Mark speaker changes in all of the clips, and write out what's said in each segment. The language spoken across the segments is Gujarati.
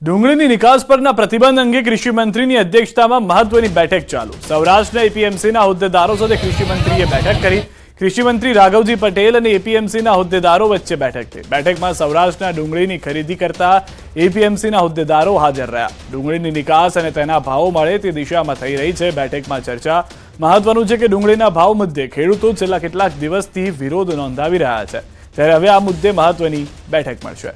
Speaker 1: ડુંગળીની નિકાસ પરના પ્રતિબંધ અંગે કૃષિ મંત્રીની અધ્યક્ષતામાં મહત્વની બેઠક ચાલુ। સૌરાષ્ટ્રના એપીએમસીના હોદ્દેદારો સાથે કૃષિ મંત્રીએ બેઠક કરી। કૃષિ મંત્રી રાઘવજી પટેલ અને એપીએમસીના હોદ્દેદારો વચ્ચે બેઠક થઈ। બેઠકમાં સૌરાષ્ટ્રના ડુંગળીની ખરીદી કરતા એપીએમસીના હોદ્દેદારો હાજર રહ્યા। ડુંગળીની નિકાસ અને તેના ભાવો મળે તે દિશામાં થઈ રહી છે બેઠકમાં ચર્ચા। મહત્વનું છે કે ડુંગળીના ભાવ મુદ્દે ખેડૂતો છેલ્લા કેટલાક દિવસથી વિરોધ નોંધાવી રહ્યા છે, ત્યારે હવે આ મુદ્દે મહત્વની બેઠક મળશે।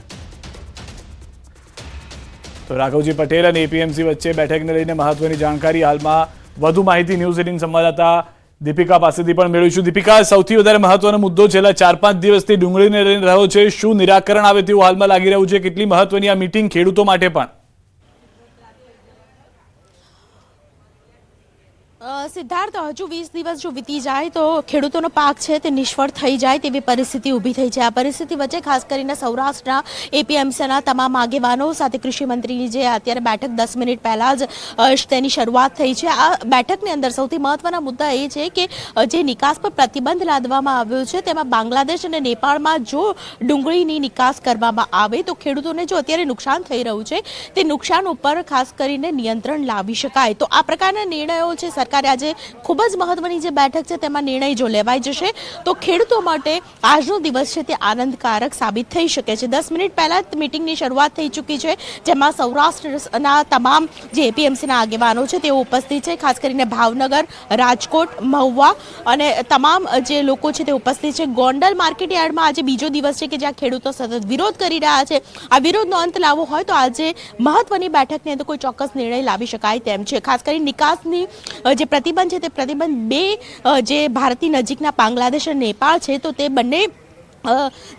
Speaker 1: તો રાઘવજી પટેલ અને એપીએમસી વચ્ચે બેઠકને લઈને મહત્વની જાણકારી હાલમાં વધુ માહિતી ન્યૂઝ 18 સંવાદદાતા દીપિકા પાસેથી પણ મેળવીશું। દીપિકા, સૌથી વધારે મહત્વનો મુદ્દો છેલ્લા 4-5 દિવસથી ડુંગળીને લઈને રહ્યો છે, શું નિરાકરણ આવે તેવું હાલમાં લાગી રહ્યું છે? કેટલી મહત્વની આ મીટિંગ ખેડૂતો માટે પણ?
Speaker 2: સિદ્ધાર્થ, હજુ 20 દિવસ જો વીતી જાય તો ખેડૂતોનો પાક છે તે નિષ્ફળ થઈ જાય તેવી પરિસ્થિતિ ઊભી થઈ છે। આ પરિસ્થિતિ વચ્ચે ખાસ કરીને સૌરાષ્ટ્રના એપીએમસીના તમામ આગેવાનો સાથે કૃષિ મંત્રીની જે અત્યારે બેઠક 10 મિનિટ પહેલા જ તેની શરૂઆત થઈ છે। આ બેઠકની અંદર સૌથી મહત્વના મુદ્દા એ છે કે જે નિકાસ પર પ્રતિબંધ લાદવામાં આવ્યો છે તેમાં બાંગ્લાદેશ અને નેપાળમાં જો ડુંગળીની નિકાસ કરવામાં આવે તો ખેડૂતોને જો અત્યારે નુકસાન થઈ રહ્યું છે તે નુકસાન ઉપર ખાસ કરીને નિયંત્રણ લાવી શકાય। તો આ પ્રકારના નિર્ણયો છે સરકારે આજે ખૂબ જ મહત્વની જે બેઠક છે તેમાં નિર્ણય જો લેવાઈ જશે તો ખેડૂતો માટે આજનો દિવસ છે તે આનંદકારક સાબિત થઈ શકે છે। 10 મિનિટ પહેલા મીટિંગની શરૂઆત થઈ ચૂકી છે, જેમાં સૌરાષ્ટ્રના તમામ જે એપીએમસીના આગેવાનો છે તેઓ ઉપસ્થિત છે। ખાસ કરીને ભાવનગર, રાજકોટ, મહુવા અને તમામ જે લોકો છે તે ઉપસ્થિત છે। ગોંડલ માર્કેટ યાર્ડમાં આજે બીજો દિવસ છે કે જ્યાં ખેડૂતો સતત વિરોધ કરી રહ્યા છે। આ વિરોધનો અંત લાવવો હોય તો આજે મહત્વની બેઠકની અંદર કોઈ ચોક્કસ નિર્ણય લાવી શકાય તેમ છે। ખાસ કરીને નિકાસની જે પ્રતિબંધ છે તે પ્રતિબંધ બે જે ભારતની નજીકના બાંગ્લાદેશ અને નેપાળ છે તો તે બંને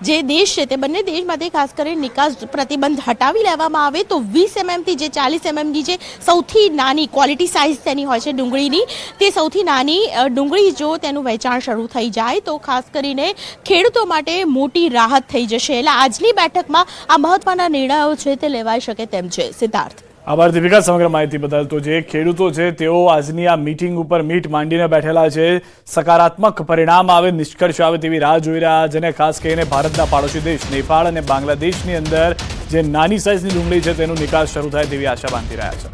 Speaker 2: જે દેશ છે તે બંને દેશમાંથી ખાસ કરીને નિકાસ પ્રતિબંધ હટાવી લેવામાં આવે તો 20 mm થી જે 40 mm ની જે સૌથી નાની ક્વોલિટી સાઇઝ તેની હોય છે ડુંગળીની, તે સૌથી નાની ડુંગળી જો તેનું વેચાણ શરૂ થઈ જાય તો ખાસ કરીને ખેડૂતો માટે મોટી રાહત થઈ જશે। એટલે આજની બેઠકમાં આ મહત્વના નિર્ણયો છે તે લેવાઈ શકે તેમ છે। સિદ્ધાર્થ,
Speaker 1: આભાર દીપિકા સમગ્ર માહિતી બદલ। તો જે ખેડૂતો છે તેઓ આજની આ મીટિંગ ઉપર મીટ માંડીને બેઠેલા છે। સકારાત્મક પરિણામ આવે, નિષ્કર્ષ આવે તેવી રાહ જોઈ રહ્યા છે, અને ખાસ કરીને ભારતના પાડોશી દેશ નેપાળ અને બાંગ્લાદેશની અંદર જે નાની સાઇઝની ડુંગળી છે તેનું નિકાસ શરૂ થાય તેવી આશા બાંધી રહ્યા છે।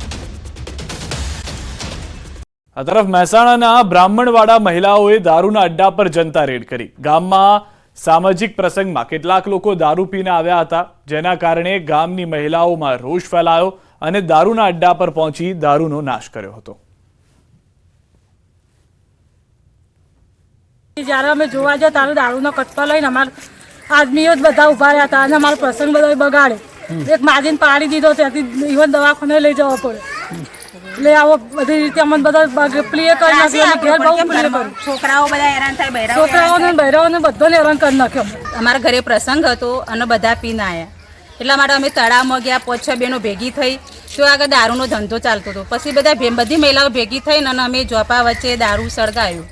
Speaker 1: આ તરફ મહેસાણાના બ્રાહ્મણવાડા મહિલાઓએ દારૂના અડ્ડા પર જનતા રેડ કરી। ગામમાં સામાજિક પ્રસંગમાં કેટલાક લોકો દારૂ પીને આવ્યા હતા, જેના કારણે ગામની મહિલાઓમાં રોષ ફેલાયો અને દારૂના અડ્ડા પર પહોંચી દારૂનો નાશ કર્યો હતો।
Speaker 3: જ્યારે અમે જોવા ગયા ત્યારે દારૂનો કટ્ટો લઈને અમારા આદમીઓ જ બધા ઉભા રહ્યા હતા અને અમારો પ્રસંગ બધો બગાડે। એક માજીને પાડી દીધો, ત્યાંથી ઇવન દવાખાને લઈ જવો પડે। એટલે આવો બધી રીતે અમને બધા પ્લે કરી નાખ્યો, ઘેર બહુ પ્લે કર્યું।
Speaker 4: છોકરાઓ બધા હેરાન થાય,
Speaker 3: છોકરાઓને બહેરાઓને બધાને હેરાન કરી નાખ્યો।
Speaker 4: અમારા ઘરે પ્રસંગ હતો અને બધા પીને આવ્યા, એટલા માટે અમે તળાવમાં ગયા। 5-6 બહેનો ભેગી થઈ તો આગળ દારૂનો ધંધો ચાલતો હતો। પછી બધી મહિલાઓ ભેગી થઈને અને અમે જોપા વચ્ચે દારૂ સળગાવ્યું।